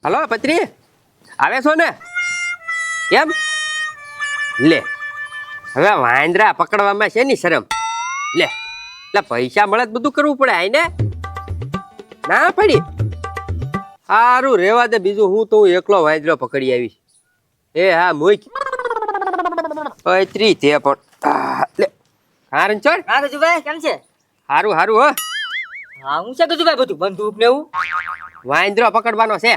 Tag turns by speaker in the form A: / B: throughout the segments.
A: Hello પત્રી આવે છો ને? કેમ લે હવે વાંદરા પકડવામાં છે ની શરમ લે એટલે પૈસા મળે બધું કરવું પડે આઈને ના પડી સારું રેવા દે બીજું હું તો એકલો વાંદરો પકડી આવીશ. એ હા મૂક પત્રી તે પણ લે હા રણછોડ.
B: હા ગજુભાઈ કેમ છે?
A: હારું હારું હો.
B: હા હું છે ગજુભાઈ બધું બંદૂક ને એવું
A: વાંદરો પકડવાનો છે.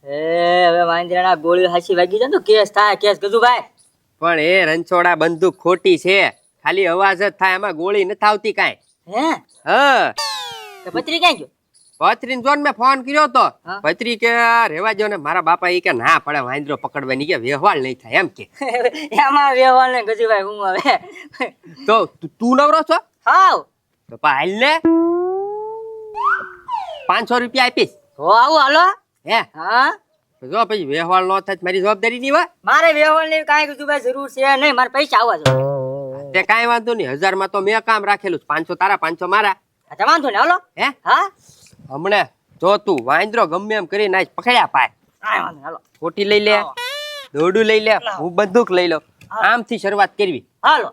B: હવે વાંદરાના ગોળી હાસી વાગી જાય તો કેસ થાય કેસ ગજુભાઈ.
A: પણ એ રણછોડા બંદૂક ખોટી છે, ખાલી અવાજ જ થાય, એમાં ગોળી નથી આવતી કાંઈ.
B: હે
A: હા
B: તો પત્રી ક્યાં ગયો?
A: પત્રીને જોન મેં ફોન કર્યો તો
B: હા.
A: પત્રી કે રેવા જો ને મારા બાપા ઈ કે ના પડે વાંદરો પકડવાની કે વ્યવહાર નહીં થાય એમ કે.
B: એમાં વ્યવહાર ને ગજુભાઈ હું હવે
A: તો તું નવરો છો
B: હાવ
A: તો હાલ ને 500 રૂપિયા આપીશ.
B: હો આવું હાલો.
A: હે
B: હા
A: જો પછી વ્યવહાર નો થાય તો મારી જવાબદારી નહીં હોય.
B: મારે વ્યવહાર ની કાંઈ ગજુભાઈ જરૂર છે નહીં, મારે પૈસા આવવા જોઈએ.
A: તે કાંઈ વાંધો નહીં, 1000 માં તો મેં કામ રાખેલું, 500 તારા 500 મારા.
B: અચ્છા વાંધો ને હાલો.
A: હે
B: હા
A: હમણે જો તું વાંદરો ગમે એમ કરીને આજ પકડ્યા પાય,
B: કાંઈ વાંધો નહીં, હાલો
A: ખોટી લઈ લે, દોરડું લઈ લે, હું બંદૂક લઈ લઉં, આમથી શરૂઆત કરવી.
B: હાલો.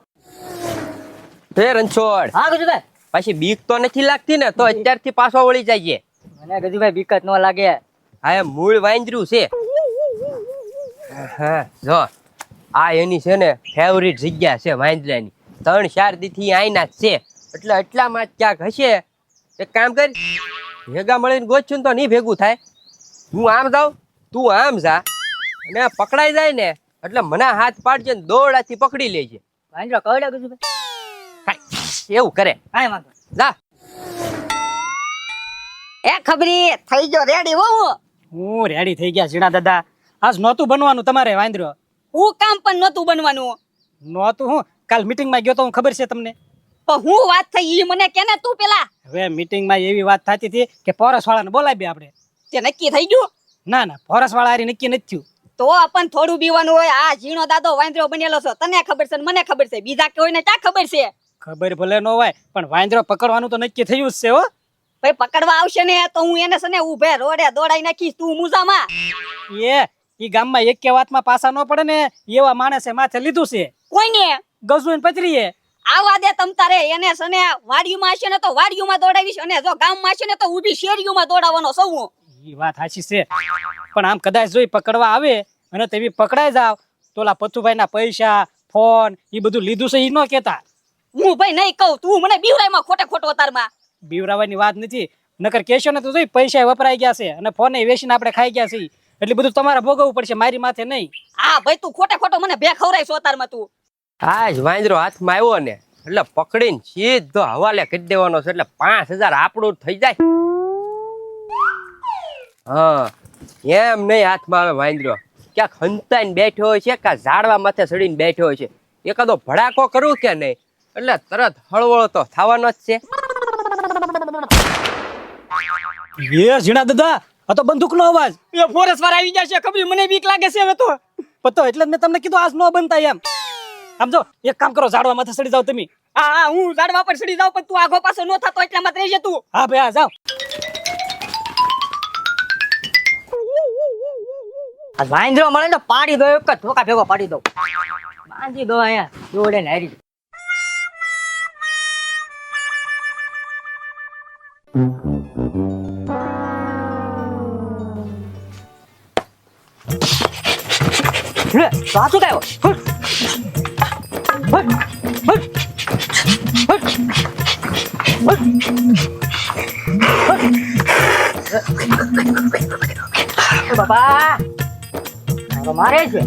A: હે રણછોડ
B: હા ગજુભાઈ.
A: પછી બીક તો નથી લાગતી ને? તો અત્યારથી પાછો વળી જાય.
B: મને ગજુભાઈ બીકત ન લાગે.
A: હા એ મૂળ વાંદરું છે. હા જો આ એની છે ને ફેવરિટ જગ્યા છે વાંદરાની, 3-4 દીથી આઈના જ છે, એટલે એટલામાં જ ક્યાંક હશે. એક કામ કર, ભેગા મળીને ગોતશું ને તો નહીં ભેગું થાય. હું આમ જાઉં તું આમ જા, અને પકડાઈ જાય ને એટલે મને હાથ પાડજે ને દોડાથી પકડી લેજે.
B: વાંદરો કવડે ગજુભાઈ.
A: કાંઈ એવું કરે.
B: કાંઈ વાંધો નહીં.
A: જા
B: એ ખબરી થઈ ગયો રેડી હો
C: હું રેડી થઈ ગયા ઝીણા દાદા. આજ નહોતું બનવાનું તમારે વાંદરો.
D: હું કામ પણ નહોતું બનવાનું.
C: નહોતું હું કાલ મીટિંગમાં ગયો તો હું, ખબર છે તમને?
D: પણ હું વાત થઈ ઈ મને કેને તું પેલા.
C: હવે મીટિંગમાં એવી વાત થતી હતી કે પોરસવાળાને બોલાવી આપણે.
D: તે નક્કી થઈ ગયું?
C: ના ના, પોરસવાળા હારી નક્કી નથી થયું.
D: તો આપણ થોડું બીવાનું હોય. આ ઝીણો દાદો વાંદરો બનેલો છે, તને ખબર છે ને મને ખબર છે, બીજા કોઈને ક્યાં ખબર છે?
C: ખબર ભલે ન હોય પણ વાંદરો પકડવાનું તો નક્કી થયું જ છે હો.
D: ભાઈ પકડવા આવશે ને તો હું એને સને ઉભે રોડે દોડાઈ નાખીશ, તું મુજામાં.
C: ઈ ગામમાં એક કે વાતમાં પાસા ન પડે ને એવા માણસે માથે લીધું છે.
D: કોઈને
C: ગજુ ને પતરીએ.
D: આવા દે તમ તારે એને સને વાડીમાં હશે ને તો વાડીમાં દોડાવીશ, અને જો ગામમાં હશે ને તો ઊભી શેરીઓમાં દોડાવવાનો સૌ.
C: ઈ વાત સાચી છે, પણ આમ કદાચ જોઈ પકડવા આવે અને તેવી પકડાઈ જાવ તો ઓલા પથુભાઈ ના પૈસા ફોન ઈ બધું લીધું છે ઈ ન કેતા.
D: હું ભાઈ નહીં કહું, તું મને બીવરાયમાં ખોટે ખોટો અતારમાં.
C: બીવરાવાની વાત નથી, નકર કેશો ને તો જોઈ પૈસા વપરાઈ ગયા છે અને ફોને વેચીને આપણે ખાઈ ગયા છે, એટલે બધું તમારે ભોગવવું પડશે, મારી માથે નહીં.
D: હા ભાઈ તું ખોટે ખોટો મને બે ખવરાય સોતારમાં તું.
A: આ જ વાંદરો હાથમાં આવ્યો ને એટલે પકડીને સીધો હવાલે કરી દેવાનો છે, એટલે 5000 આપણું થઈ જાય. હા એમ નહીં હાથમાં આવે વાંદરો, ક્યાંક હંતાઈને બેઠો હોય છે, કાં ઝાડવા માથે ચડીને બેઠો હોય છે, એકાદો ભડાકો કરું કે નહીં એટલે તરત હળવળો તો થવાનો જ છે.
C: એ ઝીણા દાદા, આ તો બંદૂકનો અવાજ.
B: એ ફોરેસ્ટ વાળા આવી જશે, ખબર મને બીક લાગે છે હવે તો.
C: પતો એટલે જ મેં તમને કીધું આજ ન બનતા એમ. આમ જો એક કામ કરો, ઝાડવા માથે ચડી જાવ તમે.
D: હા હું ઝાડવા પર ચડી જાઉં, પણ તું આગો પાછો ન થતો એટલામાં જ રહેજે તું.
C: હા ભાઈ, હા જાવ.
B: આ વાંદરો મળે તો પાડી દો, એક જ ઠોકા ભેગો પાડી દો, બાંધી દો અહીંયા જોડે ને હારી. સાચું કાયો બાબા મારે છે.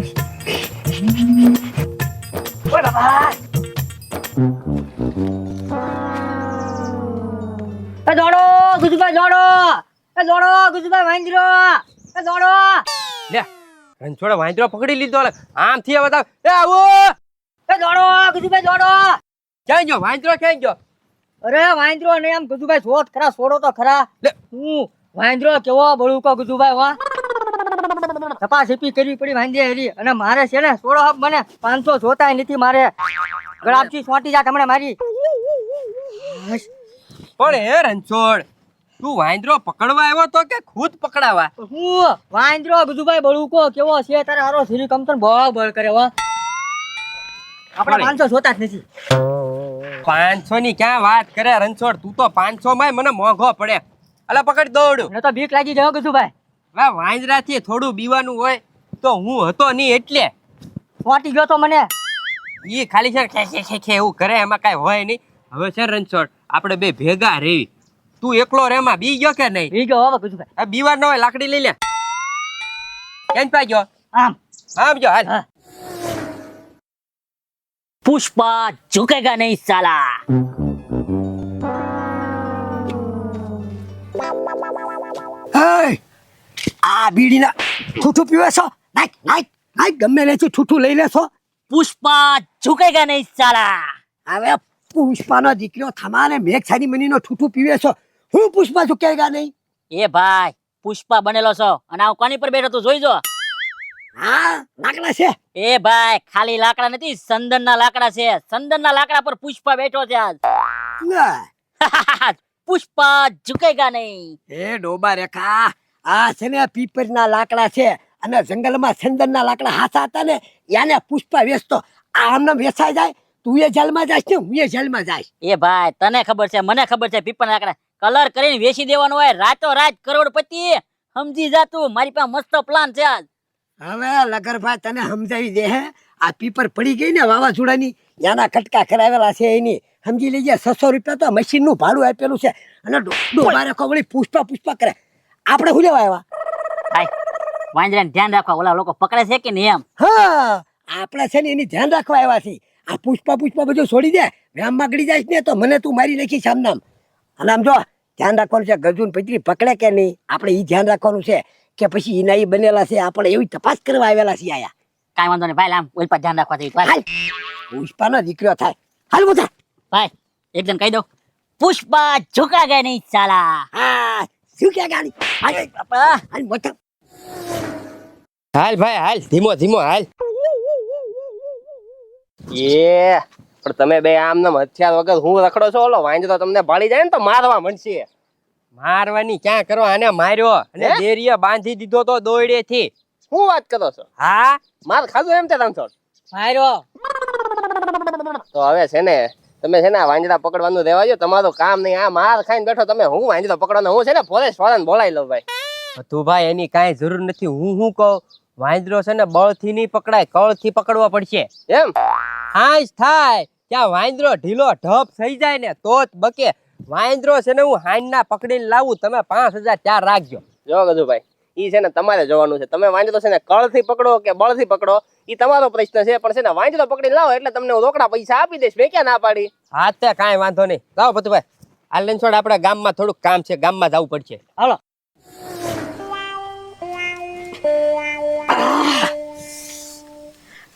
B: ઓય બાબા એ દોડો ગુજુભાઈ, દોડો એ દોડો ગુજુભાઈ, વાંદરો એ દોડો.
A: લે રણછોડે વાંદરો પકડી લીધો, આમથી હવે એ આવો.
B: એ દોડો ગુજુભાઈ, દોડો.
A: ક્યાં ગયો વાંદરો, ક્યાં ગયો?
B: અરે વાંદરો ને એમ ગુજુભાઈ શોધ ખરા, છોડો તો ખરા.
A: લે
B: હું વાંદરો કેવો બળુકો ગુજુભાઈ, વાહ તપાસી કરવી પડી વાંદે હેરી, અને મારે છે ને છોડો હક મને 500 જોતા નથી મારે. ગળાપથી સોટી જા તમને મારી.
A: પણ હે રણછોડ તું વાંદરો પકડવા આવ્યો તો કે ખુદ પકડાવા?
B: હું વાંદરો ગજુભાઈ બળુકો કેવો છે તારે હારો શ્રી કમતન બહુ બળ કરે હો. આપણે 500 જોતા જ નથી.
A: 500 ની ક્યાં વાત કરે રણછોડ, તું તો 500 માં મને મોંઘો પડે. અલા પકડ દોડ.
B: મને તો બીક લાગી જાય ગજુભાઈ.
A: હવે વાંદરા થી થોડું બીવાનું હોય તો હું હતો નહીં એટલે
B: વાટી ગયો તો મને.
A: ઈ ખાલી છે ખે ખે ખે ખે એવું કરે, એમાં કાંઈ હોય નહીં. હવે છે રણછોડ, આપણે બે ભેગા રેવી. તું એકલો રેમાં બી ગયો કે નહીં?
B: બી ગયો હવે ગજુભાઈ.
A: આ બીવાર ન હોય, લાકડી લઈ લે. કેમ પાઈ ગયો?
B: આમ
A: આમ જો હાલ.
B: હા.
E: पुष्पा झुकेगा नहीं साला।
F: આ બીડીના ઠૂઠું પીવે છો? નાખ નાખ નાખ, ગમે લેથી ઠૂઠું લઈ લેશો.
E: पुष्पा झुकेगा नहीं साला।
F: હવે પુષ્પાનો દીકરો થમાને મેઘ સાની મનીનો ઠૂઠું પીવે છો. હું પુષ્પા ઝુકેગા નહીં.
E: ए भाई पुष्पा बनेलो छो અને આ કોની પર બેઠો તું જોઈ જો।
F: હા લાકડા છે.
E: એ ભાઈ ખાલી લાકડા નથી, સંદનના લાકડા છે। સંદનના લાકડા પર પુષ્પા બેઠો છે આજ।
F: ના.
E: પુષ્પા ઝુકેગા નહીં।
F: એ ડોબા રેખા, આ છે ને પીપરના લાકડા છે અને જંગલમાં સંદનના લાકડા હાથા હતા ને યાને પુષ્પા વેચતો. આ આમને વેચાઈ જાય, તું એ જેલમાં જાઈશ ને હું એ જેલમાં જાઈશ.
E: એ ભાઈ તને ખબર છે, મને ખબર છે, પીપરના લાકડા કલર કરીને વેચી દેવાનું હોય, રાતો રાત કરોડપતિ। સમજી જા તું, મારી પાસે મસ્ત પ્લાન છે આજ।
F: હવે લગરભાઈ તને સમજાવી દે હે. આ પીપર પડી ગઈ ને વાવાઝોડાની, યાના કટકા કરાવેલા છે એની, સમજી લેજે. 600 રૂપિયા તો મશીન નું ભાડું આપેલું છે અને ડોબા રેખો વળી પુષ્પા પુષ્પા કરે. આપણે હું લેવા આવ્યા?
E: ભાઈ વાંદરાને ધ્યાન રાખવા, ઓલા લોકો પકડે છે કે નહીં એમ।
F: હા, આપણે છે ને એની ધ્યાન રાખવા આવ્યા છીએ. આ પુષ્પા પુષ્પા બધું છોડી દે, વેમમાં ગળી જાય ને તો મને તું મારી નાખીશ આમ નામ. અને આમ જો ધ્યાન રાખવાનું છે, ગજુન પૈતરી પકડે કે નહીં આપણે ઈ ધ્યાન રાખવાનું છે કે પછી ઈના ઈ બનેલા છે, આપણે એવી તપાસ કરવા આવેલા છીએ આયા.
E: કાંઈ વાંધો નહીં ભાઈ, આમ ઓલ પર ધ્યાન રાખવા જોઈએ।
F: હાલ, પુષ્પાનો દીકરો થાય. હાલ બધા.
E: ભાઈ એકદમ કહી દો, પુષ્પા ઝુકેગા નહીં સાલા।
F: હા, શું કે ગાડી? હાલ
E: બાપા
F: હાલ મોટા.
A: હાલ ભાઈ હાલ, ધીમો ધીમો હાલ. એ પણ તમે બે આમ નામ હથિયાર વગર હું રખડો છો? ઓલો વાંદરો તમને ભાળી જાય ને તો મારવા મળશે. મારવાની ક્યાં કરો, આને માર્યો અને દેરીએ બાંધી દીધો તો દોયડે થી. શું વાત કરો છો? હા, માર ખાધું એમ તે રણછોડ?
B: માર્યો.
A: તો હવે છે ને તમે છે ને આ વાંદરા પકડવાનું રહેવા દો, તમારું કામ નહીં. આ માર ખાઈને બેઠો તમે, હું વાંદરો પકડવાનો? હું છે ને ફોરેસ્ટ વાળાને બોલાવી લઉં ભાઈ. તું ભાઈ એની કાંઈ જરૂર નથી. હું કહું, વાંદરો છે ને બળથી નહીં પકડાય, કળથી પકડવો પડશે. એમ હા થાય ત્યાં વાંદરો ઢીલો ઢપ થઈ જાય ને તો જ બકે. વાંદરો છે ને હું હાંજના પકડીને લાવું, તમે 5000 ચાર રાખજો. જો ગજુભાઈ, ઈ છે ને તમારે જોવાનું છે. તમે વાંદરો છે ને કળથી પકડો કે બળથી પકડો ઈ તમારો પ્રશ્ન છે, પણ છે ને વાંદરો પકડીને લાવો એટલે તમને હું રોકડા પૈસા આપી દઈશ. મેં ક્યાં ના પાડી? હા તે કાંઈ વાંધો નહીં. લાવો પતુભાઈ, આ લઈને છોડ, આપણા ગામમાં થોડુંક કામ છે, ગામમાં જવું પડશે.
B: હાલો.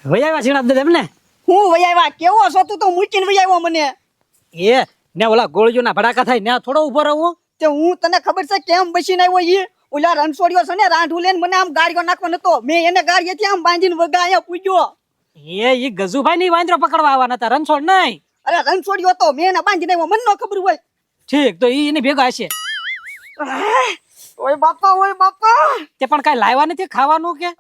C: વૈયા ઝીણા દે એમને।
D: હું વયાવા કેવો છો તું? તો મૂકીને વયાવો મને।
C: એ ને ઓલા ગોળીઓના ભડાકા થાય ને થોડો ઉભો રહું।
D: તે હું તને ખબર છે કેમ બસીને આવ્યો? ઈ ઓલા રણછોડ્યો છે ને રાંઢું લઈને મને આમ ગાડીઓ નાખવા નતો, મેં એને ગાડીએથી આમ બાંધીને વગા અહીંયા પૂજ્યો।
C: એ ગજુભાઈ ની વાંદરો પકડવા આવવાના હતા, રણછોડ નહીં।
D: અરે રણછોડ્યો તો મેં એને બાંધીને આવ્યો, મને ન ખબર હોય।
C: ઠીક, તો ઈ એની ભેગા હશે।
D: ઓય બાપા, ઓય બાપા,
C: તે પણ કાંઈ લાવ્યા નથી ખાવાનું કે?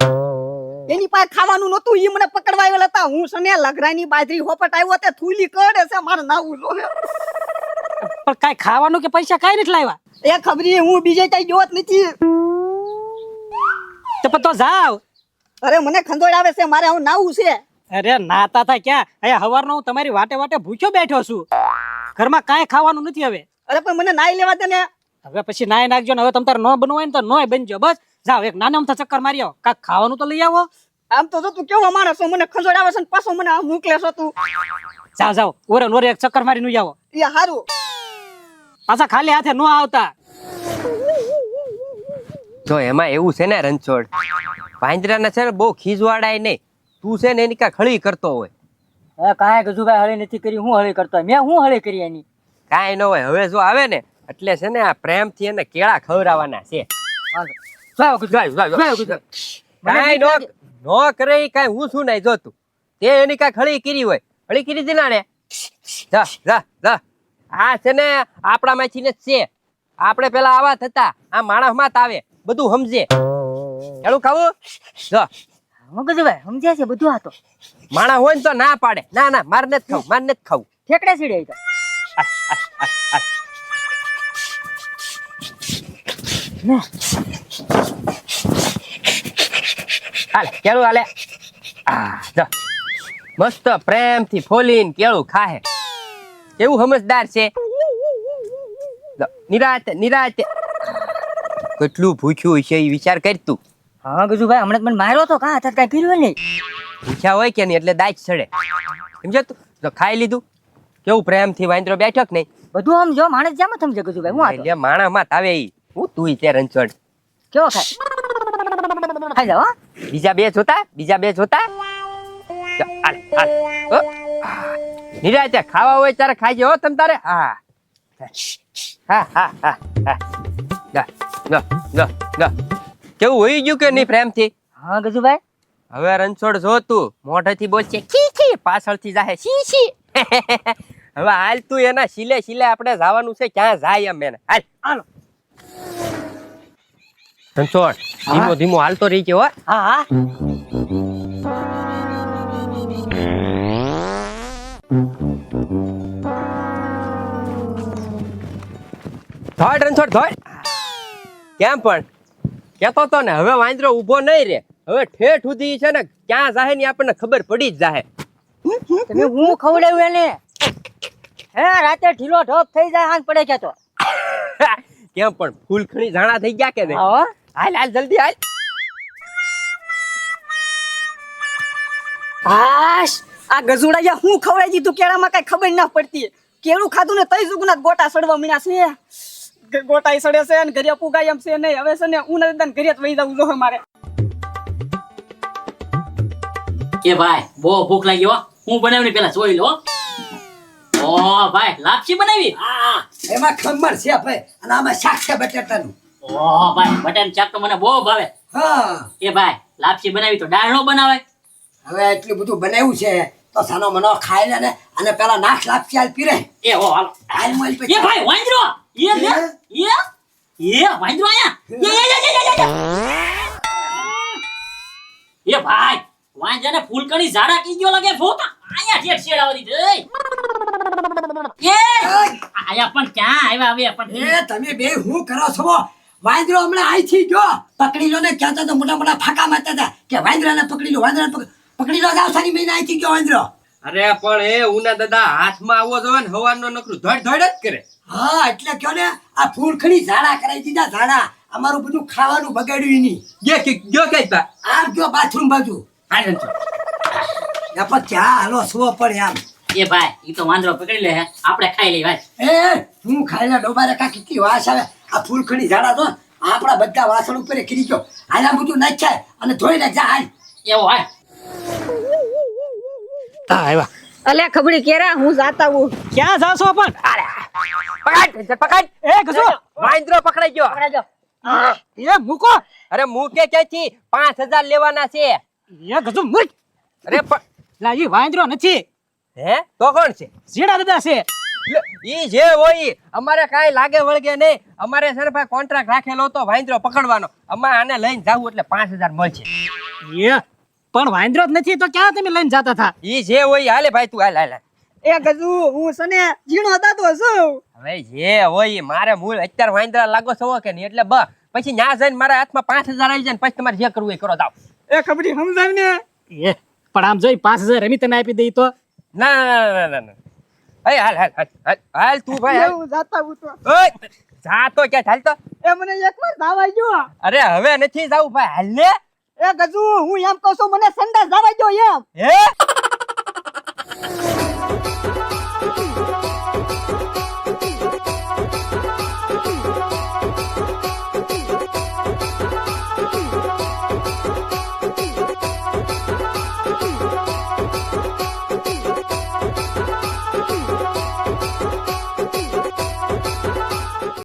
D: એની પાસે ખાવાનું નતું, ઈ મને પકડવા આવેલા હતા। હું છે ને લગરાની બાજરી હોપટ આવ્યો તે થૂલી કરે છે, મારે નાવું જોવે।
C: પણ કાંઈ ખાવાનું કે પૈસા કાંઈ નથી લાવ્યા?
D: એ ખબરી હું બીજે કઈ જોત નથી।
C: તો પણ તો જાવ।
D: અરે મને ખંજોળ આવે છે, મારે હું નાવું છે।
C: અરે નાતા થાય ક્યાં, અહીંયા હવારનો હું તમારી વાટે વાટે ભૂખ્યો બેઠો છું, ઘરમાં કાંઈ ખાવાનું નથી હવે।
D: અરે પણ મને નાઈ લેવા દે ને।
C: હવે પછી નાય નાખજો ને, હવે તમ તારે ન બનવું હોય ને તો નોય બનજો। બસ જાઓ, એક નાના અમથા ચક્કર મારી આવો, કાંઈક ખાવાનું તો લઈ આવો।
D: આમ તો જો તું કેવો માણસ છો, મને ખંજોળ આવે છે ને પાછો મને આમ મોકલે છો તું।
C: જાઓ જાઓ, ઓરે નોરે એક ચક્કર મારી નું આવો,
D: એ હારું।
C: પાછા ખાલી હાથે ન આવતા।
A: જો એમાં એવું છે ને રણછોડ, વાંદરાને છે ને બહુ ખીજવાડાય નહીં. તું છે ને એની કાંઈ ખળી કરતો હોય.
B: હવે કાંઈ ગજુભાઈ હળી નથી કરી. હું હળી કરતો? મેં હું હળી કરી એની?
A: કાંઈ ન હોય. હવે જો આવે ને એટલે છે ને આ પ્રેમથી એને કેળા ખવડાવવાના છે.
B: જાઓ ગજુભાઈ, જાઓ ગજુભાઈ.
A: કાંઈ નો કરે ઈ કાંઈ હું શું નહીં જોતું. તે એની કાંઈ ખળી કરી હોય, ખળી કરી દીધી ને. જા જા જા, આ છે ને આપણામાંથી ને જ છે. આપણે પેલા આવા થતા આ માણસ માં આવે બધું સમજે એનું ખાવું જો
B: હું ગજુભાઈ સમજ્યા છે બધું આ તો
A: માણસ હોય ને તો ના પાડે ના ના મારે નથી ખાવું મારે નથી ખાવું
B: ઠેકડે સીડે ઈ તો
A: હાલે કેળું હાલે જો મસ્ત પ્રેમથી ફોલીને કેળું ખાહે કેવું સમજદાર છે જો, નિરાતે નિરાતે કેટલું ભૂખ્યું છે એ વિચાર કર તું
B: હા ગજુભાઈ હમણાં જ મને માર્યો તો કાં અત્યારે કાંઈ કર્યું નહીં
A: ભૂખ્યા હોય કે નહીં એટલે દાજ ચડે સમજ્યો તું જો ખાઈ લીધું કેવું પ્રેમથી વાંદરો બેઠો કે નહીં
B: બધું આમ જો માણસ જામ સમજે ગજુભાઈ હું આ તો
A: એટલે માણસ માં તાવે ઈ હું તું તે રણછોડ
B: કેવો ખાય ખાઈ જાવ હા
A: બીજા બે જોતા જો, હાલ, હાલ. હો. નિરાંતે ખાવા હોય ત્યારે ખાઈ હો તમ તારે હા હા હા હા હા જા, જા, જા, જા. કેવું હોઈ ગયું કે નહીં પ્રેમથી
B: હા ગજુભાઈ
A: હવે રણછોડ જો તું મોઢેથી બોલશે ખી ખી પાછળથી જાહે સી સી હવે હાલ તું એના સિલે સિલે આપણે જવાનું છે ક્યાં જાય એમ એને હાલ
B: હાલો
A: રણછોડ ધીમો ધીમો હાલતો રહી ગયો હો
B: હા હા
A: ધોડ રણછોડ ધોડ કેમ પણ કેતો તો ને હવે વાંદરો ઊભો નહીં રે હવે ઠેઠ સુધી છે ને ક્યાં જાહે ને આપણને ખબર પડી જ જાહે
B: તમે હું ખવડાવ્યું એને હે રાતે ઢીલો ઢોપ થઈ જાય હાથ પડે કે તો
A: કેમ પણ ફૂલ ખણી જાણા થઈ ગયા કે નહીં
B: આવો
A: હાલ હાલ જલ્દી હાલ
D: હાશ આ ગજુડાયા હું ખવડાવી દીધું કેળામાં કઈ ખબર ના પડતી કેળું ખાધું ને તઈ જુગના ગોટા સડવા મીના છે ગોટા સડે છે ને ઘરે પુગાય એમ છે નહીં હવે છે ને હું નથી ઘરે જ વહી જવું જો મારે
E: એ ભાઈ બહુ ભૂખ લાગી હો હું બનાવીને પેલા જોઈ લો ઓ ભાઈ લાપસી બનાવી
F: હા એમાં ખમણ છે ભાઈ અને આમાં શાક છે બટેટાનું
E: ઓ ભાઈ બટન ચાક તો મને બહુ ભાવે
F: હા
E: એ ભાઈ લાપસી બનાવી તો દાળ નો બનાવે
F: હવે એટલું બધું બનાવ્યું છે તો સાનો મનો ખાઈ લે ને અને પેલા નાખ લાપસી હાલ પીરે
E: એ હો હાલો
F: હાલ મોલ
E: એ
F: પછી
E: ભાઈ વાંદરો એ લે એ વાંદરો આયા એ ભાઈ વાંદરાને ફૂલકણી ઝાડા કી ગયો લાગે ફોટા આયા ઠેઠ શેડાવરી દે એ આયા પણ ક્યાં આવ્યા હવે પણ
F: એ તમે બે હું કરો છો વાંદરો હમણાં આઈથી ગયો પકડી લો ને કહેતા તો મોટા મોટા ફાકા મારતા હતા કે વાંદરાને પકડી લો વાંદરાને પકડી લો ગાવસાની મહિના આઈથી ગયો વાંદરો
A: અરે પણ એ ઉના દાદા હાથમાં આવો જો ને હવાનો નકરું ધડ ધડ જ કરે
F: હા એટલે કયો ને આ ફૂલખડી ઝાડા કરાવી દીધા ઝાડા અમારું બધું ખાવાનું બગાડ્યું એની
A: ગયો કઈ પા
F: આમ ગયો બાથરૂમ બાજુ
A: હાલ રણછોડ
F: ને પછી ચા હાલો સુવો પડે આમ
E: એ ભાઈ ઈ તો વાંદરો પકડી લે હે આપણે ખાઈ લઈ ભાઈ
F: એ હું ખાઈને ડોબારે કા કેટલી વાસ આવે આ ફૂલખડી ઝાડા તો આપણા બધા વાસણ ઉપર કરી ગયો હાલા બધું નાખ્યા અને ધોઈ નાખજા હાલ
E: એવો હાલ
A: આવ્યા
D: અલે ખબડી કેરા હું જાતા હું
C: ક્યાં જાશો પણ
A: પકડ રણછોડ, પકડ
C: એ ગજો
A: વાંદરો પકડાઈ ગયો
B: પકડાજો
C: એ મૂકો
A: અરે મૂકે ક્યાંથી 5000 લેવાના છે
C: એ ગજો મૂક
A: અરે પણ
C: લા ઈ વાંદરો નથી
A: હે તો કોણ છે
C: ઝીણા દાદા છે
A: ઈ જે હોય ઈ. અમારે કાંઈ લાગે વળગે નહીં અમારે છે ને ભાઈ કોન્ટ્રાક્ટ રાખેલો હતો વાંદરો પકડવાનો અમારે આને લઈને જાવું એટલે 5000 મળશે
C: એ પણ વાંદરો જ નથી તો ક્યાં તમે લઈને જતા હતા
A: ઈ જે હોય ઈ હાલે ભાઈ તું હાલ હાલ હાલ.
D: એ ગજુ હું છે ને ઝીણો દાદો છું
A: હવે જે હોય ઈ મારે મૂળ અત્યારે વાંદરા લાગો છો કે નહીં એટલે પછી ન્યા જઈને મારા હાથમાં 5000 આવી જાય ને પછી તમારે જે કરવું એ કરો જાવ
D: એ ખબડી સમજાવ ને
C: એ પણ આમ જોઈ 5000 રમી તને આપી દઈ તો
A: ના ના ના ના ના એ હાલ હાલ હાલ હાલ હાલ તું ભાઈ હાલ
D: હું જાતા હું તો
A: ઓય જા તો ક્યાં હાલ તો
D: એ મને એકવાર દાવા ગયો
A: અરે હવે નથી જાવું ભાઈ હાલ ને
D: એ ગજુ હું એમ કહું છું મને સંડાસ દાવા ગયો એમ
A: હે